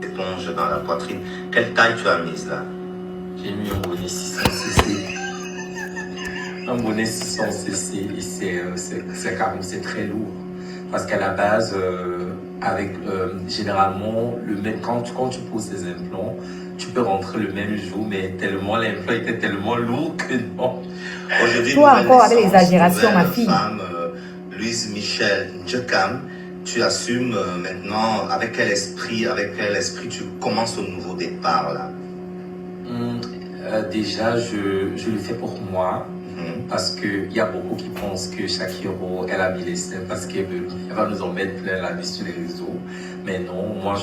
éponge dans la poitrine. Quelle taille tu as mise là? J'ai mis un bonnet 600cc. Un bonnet 600cc et c'est très lourd. Parce qu'à la base, généralement, quand tu poses tes implants, tu peux rentrer le même jour, mais tellement l'implant était tellement lourd que non. Aujourd'hui, toi encore avec l'exagération, ma fille. Femme, Louise Michel Ndjekam, tu assumes maintenant avec quel esprit tu commences au nouveau départ là? Déjà, je le fais pour moi. Parce qu'il y a beaucoup qui pensent que Shakiro, elle a mis les seins parce qu'elle va nous en mettre plein la vie sur les réseaux. Mais non, moi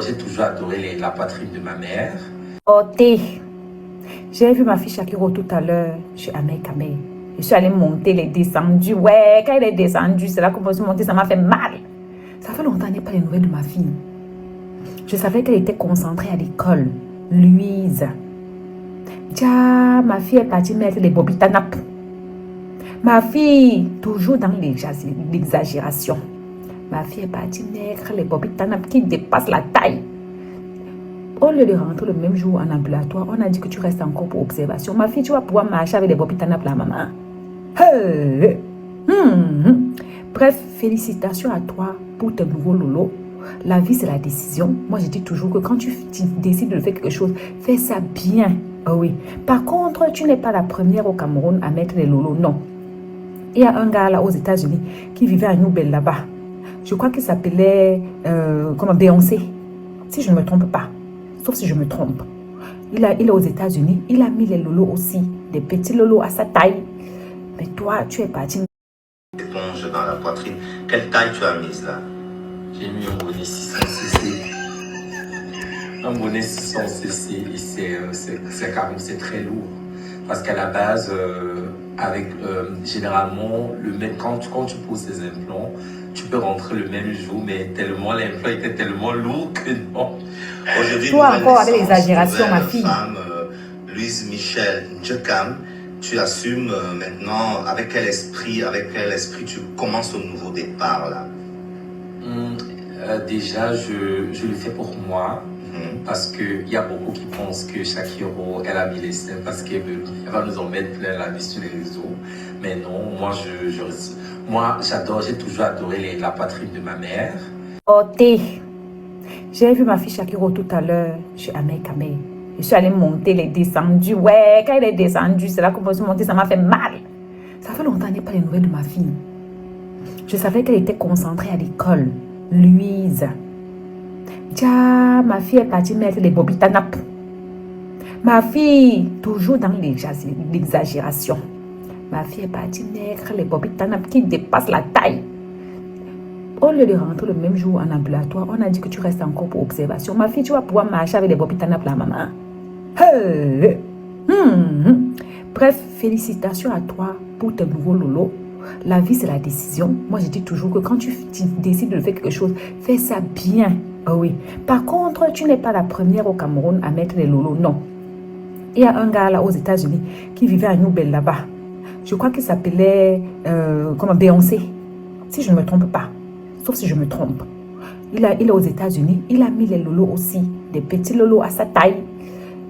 j'ai toujours adoré la poitrine de ma mère. Oh, j'ai vu ma fille Shakiro tout à l'heure chez Ahmed Kamé. Je suis allée monter les descendus. Ouais, quand elle est descendue, c'est là qu'on peut se monter, ça m'a fait mal. Ça fait longtemps que je n'ai pas les nouvelles de ma fille. Je savais qu'elle était concentrée à l'école. Louise. Tiens, ma fille est partie mettre les bobitanap. Ma fille, toujours dans l'exagération. Ma fille est partie mettre les bobitanap qui dépassent la taille. Au lieu de rentrer le même jour en ambulatoire, on a dit que tu restes encore pour observation. Ma fille, tu vas pouvoir marcher avec les bobitanap là, maman. Bref, félicitations à toi pour tes nouveaux lolos. La vie, c'est la décision. Moi, je dis toujours que quand tu décides de faire quelque chose, fais ça bien. Oh oui. Par contre, tu n'es pas la première au Cameroun à mettre les lolos, non. Il y a un gars là aux États-Unis qui vivait à New Bell là-bas. Je crois qu'il s'appelait Beyoncé. Si je ne me trompe pas. Sauf si je me trompe. Il est aux États-Unis. Il a mis les lolos aussi. Des petits lolos à sa taille. Mais toi, tu es parti. Éponge dans la poitrine. Quelle taille tu as mise là? J'ai mis un bonnet 600cc. Un bonnet 600cc et c'est très lourd. Parce qu'à la base, généralement, quand tu poses tes implants, tu peux rentrer le même jour, mais tellement l'implant était tellement lourd que non. Aujourd'hui, toi encore avec l'exagération, ma fille. Femme, Louise Michel Ndjekam, tu assumes maintenant avec quel esprit tu commences au nouveau départ là? Déjà, je le fais pour moi. Parce qu'il y a beaucoup qui pensent que Shakiro, elle a mis les seins parce qu'elle va nous en mettre plein la vie sur les réseaux. Mais non, moi j'ai toujours adoré la poitrine de ma mère. Oh, j'ai vu ma fille Shakiro tout à l'heure chez Ahmed Kamé. Je suis allée monter les descendus. Ouais, quand elle est descendue, c'est là qu'on peut se monter, ça m'a fait mal. Ça fait longtemps que je n'ai pas les nouvelles de ma fille. Je savais qu'elle était concentrée à l'école. Louise. Tiens, ma fille est partie mettre les bobitanap. Ma fille, toujours dans l'exagération. Ma fille est partie mettre les bobitanap qui dépassent la taille. Au lieu de rentrer le même jour en ambulatoire, on a dit que tu restes encore pour observation. Ma fille, tu vas pouvoir marcher avec les bobitanap là, maman. Bref, félicitations à toi pour tes nouveaux lolos. La vie, c'est la décision. Moi, je dis toujours que quand tu décides de faire quelque chose, fais ça bien. Oh oui. Par contre, tu n'es pas la première au Cameroun à mettre les lolos, non. Il y a un gars là aux États-Unis qui vivait à New Bell là-bas. Je crois qu'il s'appelait Beyoncé. Si je ne me trompe pas. Sauf si je me trompe. Il est aux États-Unis. Il a mis les lolos aussi. Des petits lolos à sa taille.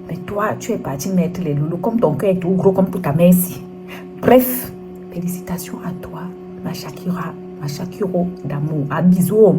Mais toi, tu es parti mettre les lolos comme ton cœur est tout gros comme toute ta main ici. Bref, félicitations à toi, ma Shakiro d'amour. À bisous.